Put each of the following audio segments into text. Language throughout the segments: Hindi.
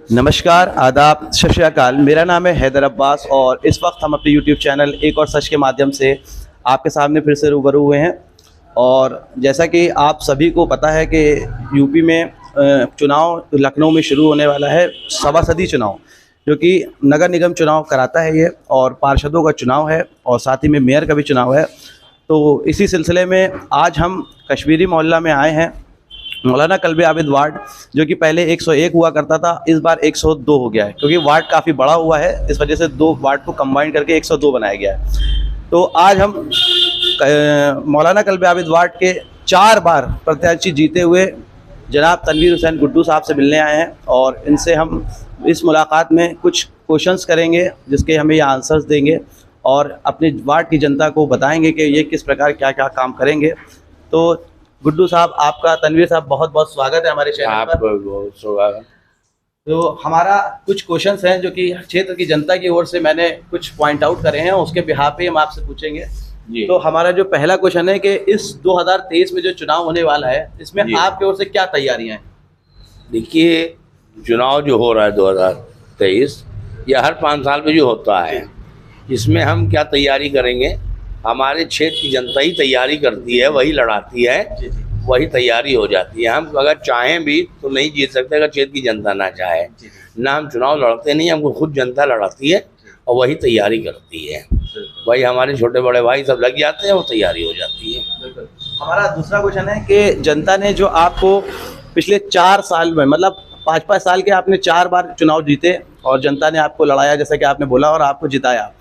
नमस्कार, आदाब, सत श्री अकाल। मेरा नाम है हैदर अब्बास और इस वक्त हम अपने यूट्यूब चैनल एक और सच के माध्यम से आपके सामने फिर से रूबरू हुए हैं। और जैसा कि आप सभी को पता है कि यूपी में चुनाव लखनऊ में शुरू होने वाला है, सभासदी चुनाव, जो कि नगर निगम चुनाव कराता है ये, और पार्षदों का चुनाव है और साथ ही में मेयर का भी चुनाव है। तो इसी सिलसिले में आज हम कश्मीरी मोहल्ला में आए हैं। मौलाना कल्बे आबिद वार्ड, जो कि पहले 101 हुआ करता था, इस बार 102 हो गया है, क्योंकि वार्ड काफ़ी बड़ा हुआ है। इस वजह से दो वार्ड को कंबाइन करके 102 बनाया गया है। तो आज हम मौलाना कल्बे आबिद वार्ड के 4 बार प्रत्याशी जीते हुए जनाब तनवीर हुसैन गुड्डू साहब से मिलने आए हैं, और इनसे हम इस मुलाकात में कुछ क्वेश्चंस करेंगे जिसके हमें ये आंसर्स देंगे और अपने वार्ड की जनता को बताएंगे कि ये किस प्रकार क्या क्या काम करेंगे। तो गुड्डू साहब, आपका, तनवीर साहब, बहुत बहुत स्वागत है हमारे चैनल पर। आपको बहुत स्वागत। तो हमारा कुछ क्वेश्चंस हैं जो कि क्षेत्र की जनता की ओर से मैंने कुछ पॉइंट आउट करे हैं, उसके बिहाफ पे हम आपसे पूछेंगे जी। तो हमारा जो पहला क्वेश्चन है कि इस 2023 में जो चुनाव होने वाला है, इसमें आपकी ओर से क्या तैयारियां हैं? देखिए, चुनाव जो हो रहा है 2023, यह हर 5 साल में जो होता है, इसमें हम क्या तैयारी करेंगे? हमारे क्षेत्र की जनता ही तैयारी करती है, वही लड़ाती है, वही तैयारी हो जाती है। हम अगर चाहें भी तो नहीं जीत सकते अगर क्षेत्र की जनता ना चाहे। ना हम चुनाव लड़ते नहीं, हमको खुद जनता लड़ाती है और वही तैयारी करती है। वही हमारे छोटे बड़े भाई सब लग जाते हैं, वो तैयारी हो जाती है। हमारा दूसरा क्वेश्चन है कि जनता ने जो आपको पिछले 4 साल में, मतलब 5-5 साल के आपने 4 बार चुनाव जीते और जनता ने आपको लड़ाया, जैसा कि आपने बोला, और आपको जिताया।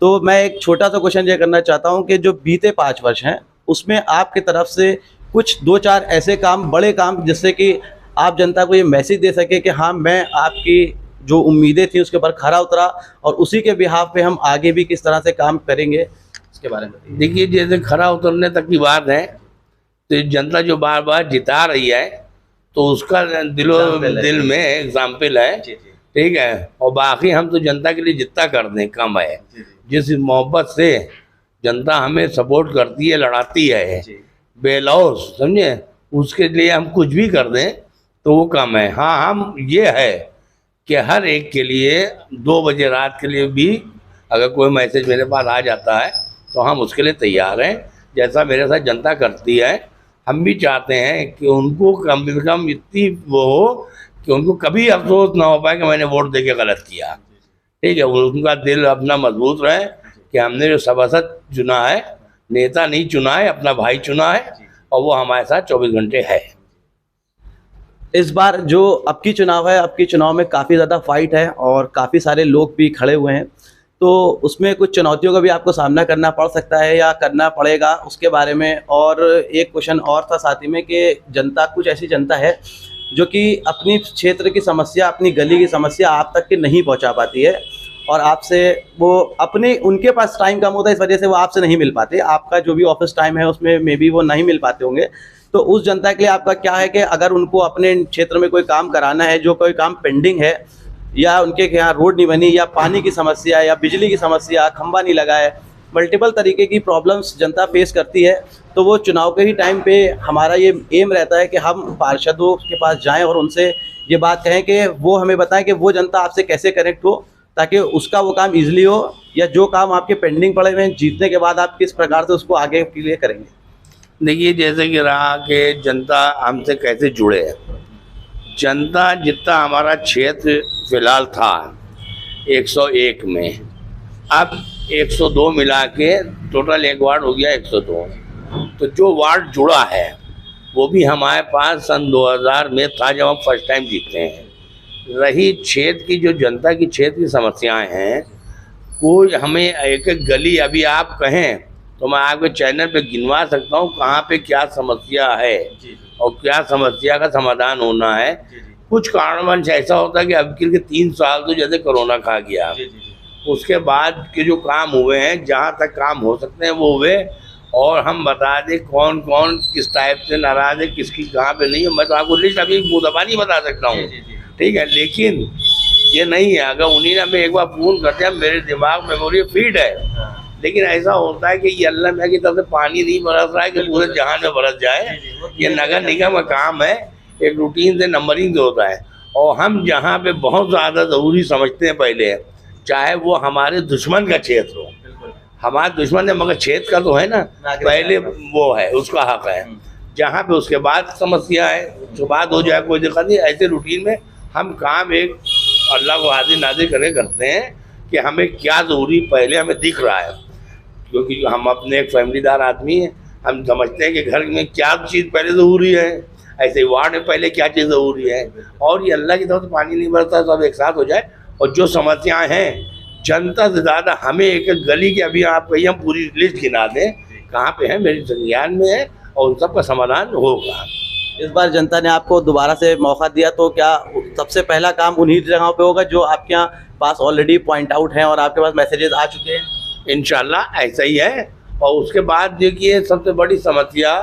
तो मैं एक छोटा सा क्वेश्चन ये करना चाहता हूँ कि जो बीते 5 वर्ष हैं, उसमें आपकी तरफ से कुछ 2-4 ऐसे काम, बड़े काम, जिससे कि आप जनता को ये मैसेज दे सके कि हाँ, मैं आपकी जो उम्मीदें थी उसके ऊपर खरा उतरा और उसी के बिहाफ पे हम आगे भी किस तरह से काम करेंगे, इसके बारे में बताइए। देखिए, जैसे खरा उतरने तक की बात है, तो जनता जो बार बार जिता रही है तो उसका दिल में एग्जाम्पल है, ठीक है। और बाकी हम तो जनता के लिए जितना कर दें कम है। जिस मोहब्बत से जनता हमें सपोर्ट करती है, लड़ाती है बेलौस, समझे, उसके लिए हम कुछ भी कर दें तो वो कम है। हाँ, हम ये है कि हर एक के लिए 2 बजे रात के लिए भी अगर कोई मैसेज मेरे पास आ जाता है तो हम उसके लिए तैयार हैं। जैसा मेरे साथ जनता करती है, हम भी चाहते हैं कि उनको कम से कम इतनी वो हो कि उनको कभी अफसोस ना हो पाए कि मैंने वोट दे के गलत किया, ठीक है। उनका दिल अपना मजबूत रहे कि हमने जो सभासद चुना है, नेता नहीं चुना है, अपना भाई चुना है, और वो हमारे साथ 24 घंटे है। इस बार जो अब की चुनाव है, अब की चुनाव में काफ़ी ज़्यादा फाइट है और काफ़ी सारे लोग भी खड़े हुए हैं, तो उसमें कुछ चुनौतियों का भी आपको सामना करना पड़ सकता है या करना पड़ेगा, उसके बारे में। और एक क्वेश्चन और था साथ ही में कि जनता, कुछ ऐसी जनता है जो कि अपनी क्षेत्र की समस्या, अपनी गली की समस्या आप तक के नहीं पहुंचा पाती है, और आपसे वो अपने, उनके पास टाइम कम होता है, इस वजह से वो आपसे नहीं मिल पाते। आपका जो भी ऑफिस टाइम है उसमें मे बी वो नहीं मिल पाते होंगे। तो उस जनता के लिए आपका क्या है कि अगर उनको अपने क्षेत्र में कोई काम कराना है, जो कोई काम पेंडिंग है, या उनके यहाँ रोड नहीं बनी, या पानी की समस्या, या बिजली की समस्या, खंबा नहीं लगा है, मल्टीपल तरीके की प्रॉब्लम्स जनता फेस करती है, तो वो चुनाव के ही टाइम पे हमारा ये एम रहता है कि हम पार्षदों के पास जाएं और उनसे ये बात कहें कि वो हमें बताएं कि वो जनता आपसे कैसे कनेक्ट हो, ताकि उसका वो काम ईजिली हो, या जो काम आपके पेंडिंग पड़े हुए हैं जीतने के बाद आप किस प्रकार से उसको आगे के लिए करेंगे। देखिए, जैसे कि रहा कि जनता हमसे कैसे जुड़े है। जनता जितना हमारा क्षेत्र फिलहाल था 101 में, अब 102 मिला के टोटल एक वार्ड हो गया 102। तो जो वार्ड जुड़ा है वो भी हमारे पास सन 2000 में था, जब हम फर्स्ट टाइम जीते हैं। रही क्षेत्र की, जो जनता की क्षेत्र की समस्याएं हैं, कोई हमें एक एक गली अभी आप कहें तो मैं आपके चैनल पे गिनवा सकता हूँ कहाँ पे क्या समस्या है और क्या समस्या का समाधान होना है। कुछ कारणवश ऐसा होता है कि अब के 3 साल तो जैसे कोरोना खा गया, उसके बाद के जो काम हुए हैं, जहाँ तक काम हो सकते हैं वो हुए। और हम बता दें कौन कौन किस टाइप से नाराज है, किसकी कहाँ पे नहीं है, मैं तो आपको लिस्ट अभी मुदबा नहीं बता सकता हूँ, ठीक है। लेकिन ये नहीं है, अगर उन्हीं ने हमें एक बार फोन कर दिया, मेरे दिमाग मेमोरी फीड है। लेकिन ऐसा होता है कि ये अल्लाह मियां की तरफ से पानी नहीं बरस रहा है कि पूरे जहान में बरस जाए। ये नगर निगम का काम है, एक रूटीन से नंबरिंग से होता है। और हम जहाँ पे बहुत ज़्यादा ज़रूरी समझते हैं पहले, चाहे वो हमारे दुश्मन का क्षेत्र हो, हमारे दुश्मन है मगर क्षेत्र का तो है ना, पहले वो है, उसका हक है। जहाँ पे उसके बाद समस्या है, उसके बाद हो जाए कोई दिक्कत नहीं। ऐसे रूटीन में हम काम एक अल्लाह को हाजिर नाजिर करके करते हैं कि हमें क्या ज़रूरी पहले हमें दिख रहा है, क्योंकि हम अपने एक फैमिलीदार आदमी हैं। हम समझते हैं कि घर में क्या चीज़ पहले ज़रूरी है, ऐसे वार्ड में पहले क्या चीज़ ज़रूरी है, और ये अल्लाह की तरफ से पानी नहीं बरसता, सब एक साथ हो जाए। और जो समस्याएं हैं जनता से ज़्यादा हमें एक एक गली के, अभी आप कहिए हम पूरी लिस्ट गिना दें कहाँ पे है, मेरी संज्ञान में है, और उन सब का समाधान होगा। इस बार जनता ने आपको दोबारा से मौका दिया तो क्या सबसे पहला काम उन्हीं जगहों पे होगा जो आपके यहाँ पास ऑलरेडी पॉइंट आउट हैं और आपके पास मैसेजेस आ चुके हैं? इंशाल्लाह ऐसा ही है। और उसके बाद देखिए सबसे बड़ी समस्या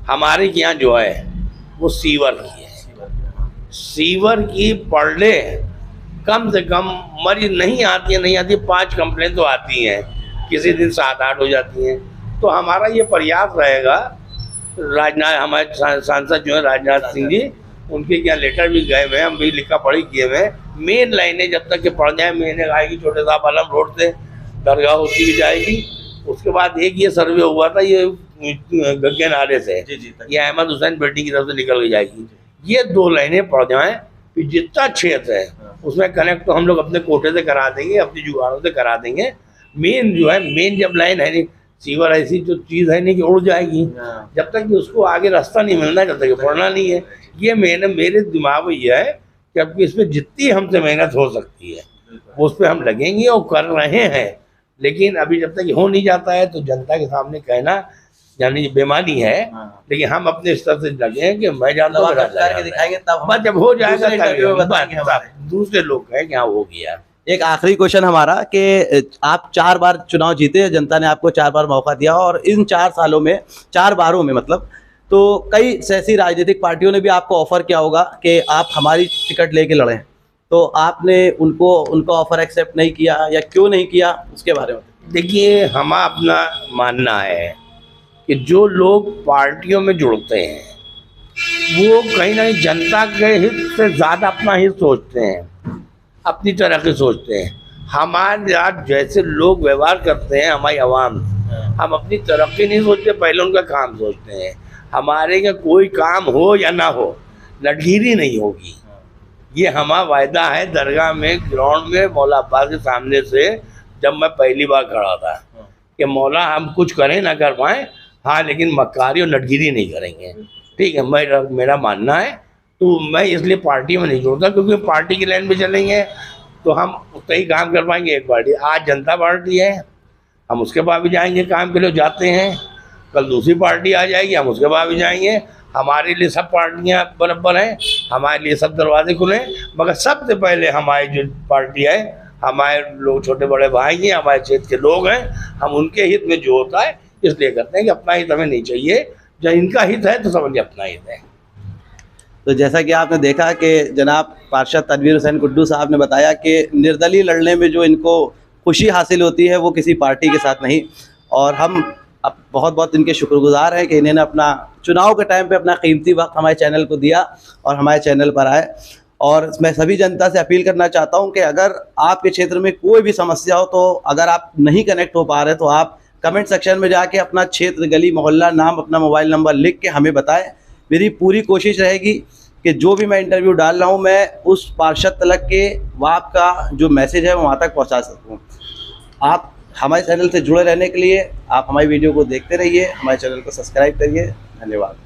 हमारे यहाँ जो है वो सीवर की है। सीवर की पर डे कम से कम मरीज नहीं आती है, 5 कंप्लेंट तो आती हैं, किसी दिन 7-8 हो जाती हैं। तो हमारा ये प्रयास रहेगा, राजनाथ हमारे सांसद जो है राजनाथ सिंह जी, उनके यहाँ लेटर भी गए हुए हैं, हम भी लिखा पढ़ी किए हुए हैं। मेन लाइनें जब तक के पड़ जाए, मेन आएगी छोटे साहब आलम रोड से दरगाह होती भी जाएगी। उसके बाद एक ये सर्वे हुआ था ये गगन नाले से, ये अहमद हुसैन बिल्डिंग की तरफ से निकल के जाएगी। ये 2 लाइनें पड़ जाएँ, फिर जितना क्षेत्र है उसमें कनेक्ट तो हम लोग अपने कोटे से करा देंगे, अपनी जुगाड़ों से करा देंगे। मेन जो है, मेन जब लाइन है नहीं, सीवर ऐसी जो चीज़ है नहीं कि उड़ जाएगी, जब तक कि उसको आगे रास्ता नहीं मिलना, जब तक पढ़ना नहीं है। ये मेरे दिमाग में ये है कि अब इस पर जितनी हमसे मेहनत हो सकती है वो उस पर हम लगेंगे और कर रहे हैं। लेकिन अभी जब तक हो नहीं जाता है तो जनता के सामने कहना यानी बेमानी है। लेकिन हम अपने स्तर से लगे हैं कि मैं जानता हूँ दिखाएंगे तब बस जब हो जाएगा दूसरे लोग कहें कि हाँ हो गया। एक आखिरी क्वेश्चन हमारा कि आप 4 बार चुनाव जीते, जनता ने आपको 4 बार मौका दिया और इन 4 सालों में 4 बारों में मतलब तो कई ऐसी राजनीतिक पार्टियों ने भी आपको ऑफर किया होगा कि आप हमारी टिकट लेके लड़ें, तो आपने उनका ऑफर एक्सेप्ट नहीं किया या क्यों नहीं किया, उसके बारे में? देखिए, हमारा अपना मानना है कि जो लोग पार्टियों में जुड़ते हैं वो कहीं ना कहीं जनता के हित से ज़्यादा अपना हित सोचते हैं, अपनी तरह के सोचते हैं। हमारे आज जैसे लोग व्यवहार करते हैं हमारी आवाम, हम अपनी तरक्की नहीं सोचते, पहले उनका काम सोचते हैं। हमारे का कोई काम हो या ना हो, लड़गिरी नहीं होगी, ये हमारा वायदा है। दरगाह में ग्राउंड में मौला अब्बास के सामने से जब मैं पहली बार खड़ा था कि मौला हम कुछ करें ना कर पाएँ, हाँ लेकिन मक्कारी और लड़गिरी नहीं करेंगे, ठीक है। मेरा मानना है, तो मैं इसलिए पार्टी में नहीं जोड़ता, क्योंकि पार्टी की लाइन में चलेंगे तो हम उतना ही काम कर पाएंगे। एक पार्टी आज जनता पार्टी है, हम उसके बाद भी जाएंगे, काम के लिए जाते हैं। कल दूसरी पार्टी आ जाएगी, हम उसके बाद भी जाएंगे। हमारे लिए सब पार्टियां बराबर हैं, हमारे लिए सब दरवाजे खुले, मगर सबसे पहले हमारी जो पार्टी है, हमारे लोग छोटे बड़े भाई हैं, हमारे क्षेत्र के लोग हैं, हम उनके हित में जो होता है इसलिए करते हैं कि अपना हित हमें नहीं चाहिए, जब इनका हित है तो समझिए अपना हित है। तो जैसा कि आपने देखा कि जनाब पार्षद तनवीर हुसैन कुड्डू साहब ने बताया कि निर्दलीय लड़ने में जो इनको खुशी हासिल होती है वो किसी पार्टी के साथ नहीं, और हम अब बहुत बहुत इनके शुक्रगुजार हैं कि इन्होंने अपना चुनाव के टाइम पे अपना कीमती वक्त हमारे चैनल को दिया और हमारे चैनल पर आए। और मैं सभी जनता से अपील करना चाहता हूं कि अगर आपके क्षेत्र में कोई भी समस्या हो, तो अगर आप नहीं कनेक्ट हो पा रहे तो आप कमेंट सेक्शन में जाके अपना क्षेत्र, गली, मोहल्ला, नाम, अपना मोबाइल नंबर लिख के हमें बताएं। मेरी पूरी कोशिश रहेगी कि जो भी मैं इंटरव्यू डाल रहा हूँ मैं उस पार्षद तक के वाप का जो मैसेज है वो वहाँ तक पहुँचा सकूँ। आप हमारे चैनल से जुड़े रहने के लिए आप हमारी वीडियो को देखते रहिए, हमारे चैनल को सब्सक्राइब करिए। धन्यवाद।